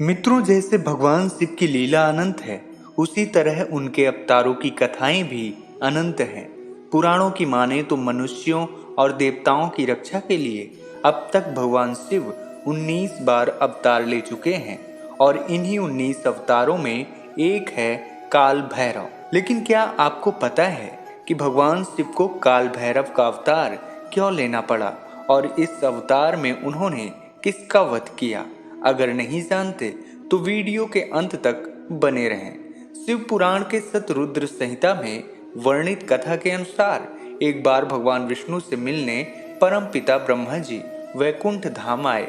मित्रों, जैसे भगवान शिव की लीला अनंत है, उसी तरह उनके अवतारों की कथाएं भी अनंत हैं। पुराणों की माने तो मनुष्यों और देवताओं की रक्षा के लिए अब तक भगवान शिव 19 बार अवतार ले चुके हैं और इन्हीं 19 अवतारों में एक है काल भैरव। लेकिन क्या आपको पता है कि भगवान शिव को काल भैरव का अवतार क्यों लेना पड़ा और इस अवतार में उन्होंने किसका वध किया? अगर नहीं जानते तो वीडियो के अंत तक बने रहें। शिव पुराण के शतरुद्र संहिता में वर्णित कथा के अनुसार एक बार भगवान विष्णु से मिलने परमपिता ब्रह्मा जी वैकुंठ धाम आए।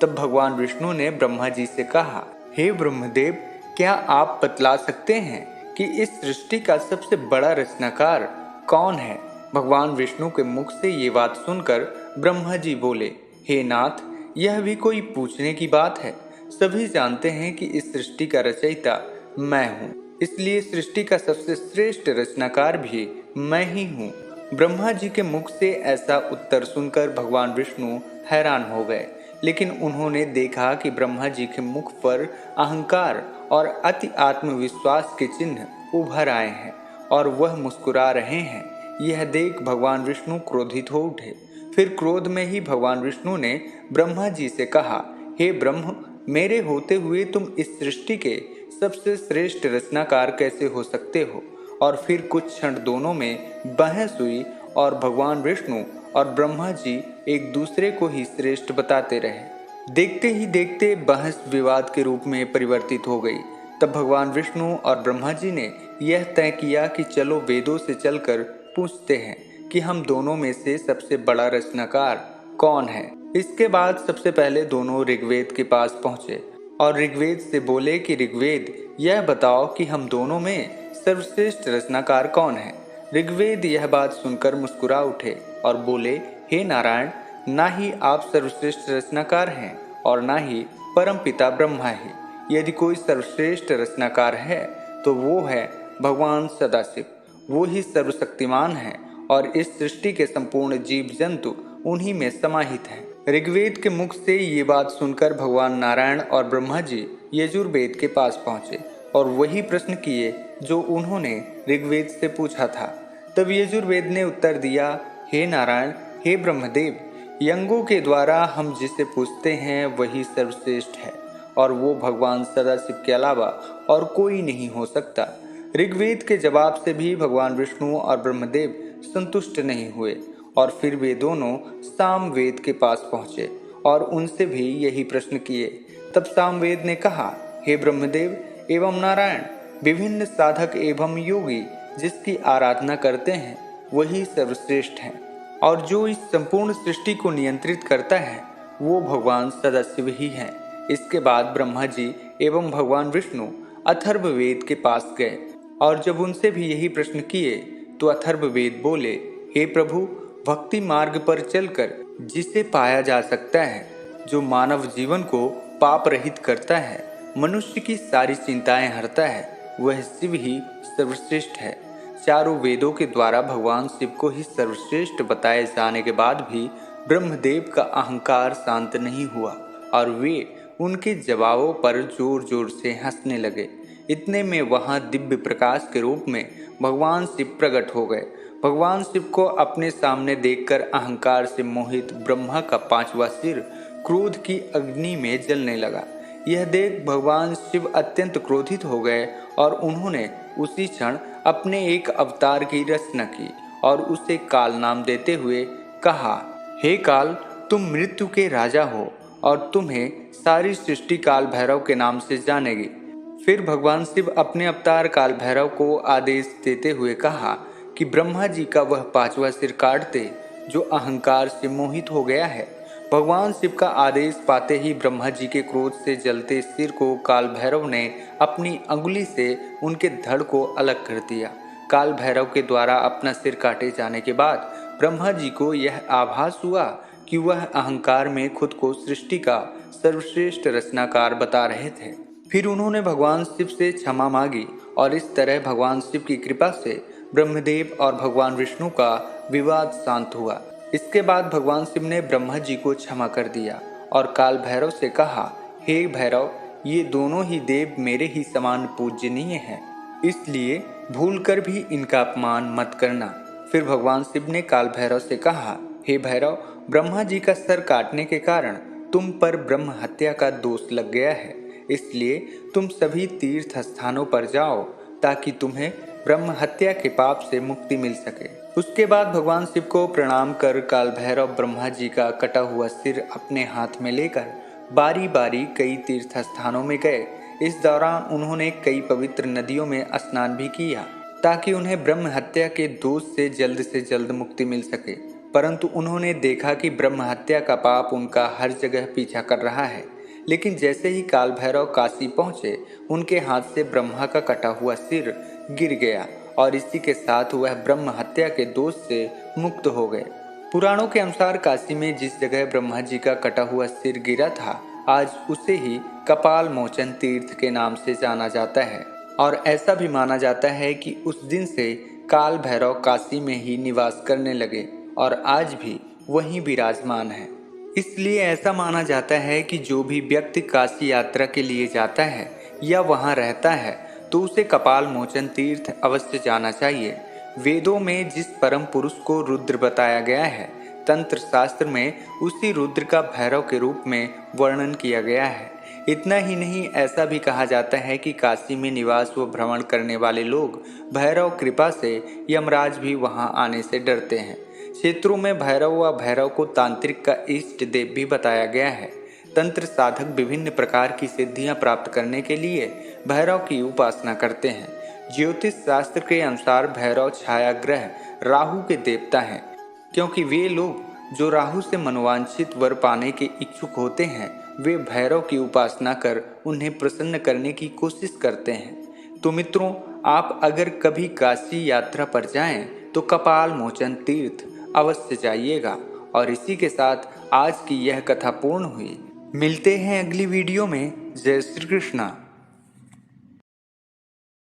तब भगवान विष्णु ने ब्रह्मा जी से कहा, हे ब्रह्मदेव, क्या आप बतला सकते हैं कि इस सृष्टि का सबसे बड़ा रचनाकार कौन है? भगवान विष्णु के मुख से ये बात सुनकर ब्रह्मा जी बोले, हे नाथ, यह भी कोई पूछने की बात है? सभी जानते हैं कि इस सृष्टि का रचयिता मैं हूँ, इसलिए सृष्टि का सबसे श्रेष्ठ रचनाकार भी मैं ही हूँ। ब्रह्मा जी के मुख से ऐसा उत्तर सुनकर भगवान विष्णु हैरान हो गए, लेकिन उन्होंने देखा कि ब्रह्मा जी के मुख पर अहंकार और अति आत्मविश्वास के चिन्ह उभर आए हैं और वह मुस्कुरा रहे हैं। यह देख भगवान विष्णु क्रोधित हो उठे। फिर क्रोध में ही भगवान विष्णु ने ब्रह्मा जी से कहा, हे ब्रह्म, मेरे होते हुए तुम इस सृष्टि के सबसे श्रेष्ठ रचनाकार कैसे हो सकते हो? और फिर कुछ क्षण दोनों में बहस हुई और भगवान विष्णु और ब्रह्मा जी एक दूसरे को ही श्रेष्ठ बताते रहे। देखते ही देखते बहस विवाद के रूप में परिवर्तित हो गई। तब भगवान विष्णु और ब्रह्मा जी ने यह तय किया कि चलो वेदों से चलकर पूछते हैं कि हम दोनों में से सबसे बड़ा रचनाकार कौन है। इसके बाद सबसे पहले दोनों ऋग्वेद के पास पहुंचे और ऋग्वेद से बोले कि ऋग्वेद, यह बताओ कि हम दोनों में सर्वश्रेष्ठ रचनाकार कौन है? ऋग्वेद यह बात सुनकर मुस्कुरा उठे और बोले, हे नारायण, ना ही आप सर्वश्रेष्ठ रचनाकार हैं और ना ही परमपिता ब्रह्मा ही। यदि कोई सर्वश्रेष्ठ रचनाकार है तो वो है भगवान सदाशिव। वो ही सर्वशक्तिमान है और इस सृष्टि के संपूर्ण जीव जंतु उन्हीं में समाहित हैं। ऋग्वेद के मुख से ये बात सुनकर भगवान नारायण और ब्रह्मा जी यजुर्वेद के पास पहुंचे और वही प्रश्न किए जो उन्होंने ऋग्वेद से पूछा था। तब यजुर्वेद ने उत्तर दिया, हे नारायण, हे ब्रह्मदेव, यज्ञों के द्वारा हम जिसे पूछते हैं वही सर्वश्रेष्ठ है और वो भगवान सदाशिव के अलावा और कोई नहीं हो सकता। ऋग्वेद के जवाब से भी भगवान विष्णु और ब्रह्मदेव संतुष्ट नहीं हुए और फिर वे दोनों सामवेद के पास पहुंचे और उनसे भी यही प्रश्न किए। तब सामवेद ने कहा, हे ब्रह्मदेव एवं नारायण, विभिन्न साधक एवं योगी जिसकी आराधना करते हैं वही सर्वश्रेष्ठ हैं और जो इस संपूर्ण सृष्टि को नियंत्रित करता है वो भगवान सदाशिव ही हैं। इसके बाद ब्रह्मा जी एवं भगवान विष्णु अथर्ववेद के पास गए और जब उनसे भी यही प्रश्न किए तो अथर्ववेद बोले, हे प्रभु, भक्ति मार्ग पर चलकर जिसे पाया जा सकता है, जो मानव जीवन को पाप रहित करता है, मनुष्य की सारी चिंताएं हरता है, वह शिव ही सर्वश्रेष्ठ है। चारों वेदों के द्वारा भगवान शिव को ही सर्वश्रेष्ठ बताए जाने के बाद भी ब्रह्मदेव का अहंकार शांत नहीं हुआ और वे उनके जवाबों पर जोर जोर से हंसने लगे। इतने में वहां दिव्य प्रकाश के रूप में भगवान शिव प्रकट हो गए। भगवान शिव को अपने सामने देखकर अहंकार से मोहित ब्रह्मा का पांचवा सिर क्रोध की अग्नि में जलने लगा। यह देख भगवान शिव अत्यंत क्रोधित हो गए और उन्होंने उसी क्षण अपने एक अवतार की रचना की और उसे काल नाम देते हुए कहा, हे काल, तुम मृत्यु के राजा हो और तुम्हें सारी सृष्टि काल भैरव के नाम से जानेगी। फिर भगवान शिव अपने अवतार काल भैरव को आदेश देते हुए कहा कि ब्रह्मा जी का वह पांचवा सिर काट दे जो अहंकार से मोहित हो गया है। भगवान शिव का आदेश पाते ही ब्रह्मा जी के क्रोध से जलते सिर को काल भैरव ने अपनी अंगुली से उनके धड़ को अलग कर दिया। काल भैरव के द्वारा अपना सिर काटे जाने के बाद ब्रह्मा जी को यह आभास हुआ कि वह अहंकार में खुद को सृष्टि का सर्वश्रेष्ठ रचनाकार बता रहे थे। फिर उन्होंने भगवान शिव से क्षमा मांगी और इस तरह भगवान शिव की कृपा से ब्रह्मदेव और भगवान विष्णु का विवाद शांत हुआ। इसके बाद भगवान शिव ने ब्रह्मा जी को क्षमा कर दिया और काल भैरव से कहा, हे भैरव, ये दोनों ही देव मेरे ही समान पूजनीय हैं, इसलिए भूलकर भी इनका अपमान मत करना। फिर भगवान शिव ने काल भैरव से कहा, हे भैरव, ब्रह्मा जी का सर काटने के कारण तुम पर ब्रह्म हत्या का दोष लग गया है, इसलिए तुम सभी तीर्थ स्थानों पर जाओ ताकि तुम्हें ब्रह्म हत्या के पाप से मुक्ति मिल सके। उसके बाद भगवान शिव को प्रणाम कर काल भैरव ब्रह्मा जी का कटा हुआ सिर अपने हाथ में लेकर बारी बारी कई तीर्थ स्थानों में गए। इस दौरान उन्होंने कई पवित्र नदियों में स्नान भी किया ताकि उन्हें ब्रह्म हत्या के दोष से जल्द मुक्ति मिल सके। परंतु उन्होंने देखा कि ब्रह्म हत्या का पाप उनका हर जगह पीछा कर रहा है। लेकिन जैसे ही काल भैरव काशी पहुंचे, उनके हाथ से ब्रह्मा का कटा हुआ सिर गिर गया और इसी के साथ वह ब्रह्म हत्या के दोष से मुक्त हो गए। पुराणों के अनुसार काशी में जिस जगह ब्रह्मा जी का कटा हुआ सिर गिरा था, आज उसे ही कपाल मोचन तीर्थ के नाम से जाना जाता है और ऐसा भी माना जाता है कि उस दिन से काल भैरव काशी में ही निवास करने लगे और आज भी वहीं विराजमान है। इसलिए ऐसा माना जाता है कि जो भी व्यक्ति काशी यात्रा के लिए जाता है या वहां रहता है तो उसे कपाल मोचन तीर्थ अवश्य जाना चाहिए। वेदों में जिस परम पुरुष को रुद्र बताया गया है, तंत्र शास्त्र में उसी रुद्र का भैरव के रूप में वर्णन किया गया है। इतना ही नहीं, ऐसा भी कहा जाता है कि काशी में निवास व भ्रमण करने वाले लोग भैरव कृपा से यमराज भी वहां आने से डरते हैं। क्षेत्रों में भैरव व भैरव को तांत्रिक का इष्ट देव भी बताया गया है। तंत्र साधक विभिन्न प्रकार की सिद्धियां प्राप्त करने के लिए भैरव की उपासना करते हैं। ज्योतिष शास्त्र के अनुसार भैरव छाया ग्रह राहु के देवता हैं, क्योंकि वे लोग जो राहु से मनोवांछित वर पाने के इच्छुक होते हैं, वे भैरव की उपासना कर उन्हें प्रसन्न करने की कोशिश करते हैं। तो मित्रों, आप अगर कभी काशी यात्रा पर जाएं तो कपाल मोचन तीर्थ अवश्य जाइएगा। और इसी के साथ आज की यह कथा पूर्ण हुई। मिलते हैं अगली वीडियो में। जय श्री कृष्णा।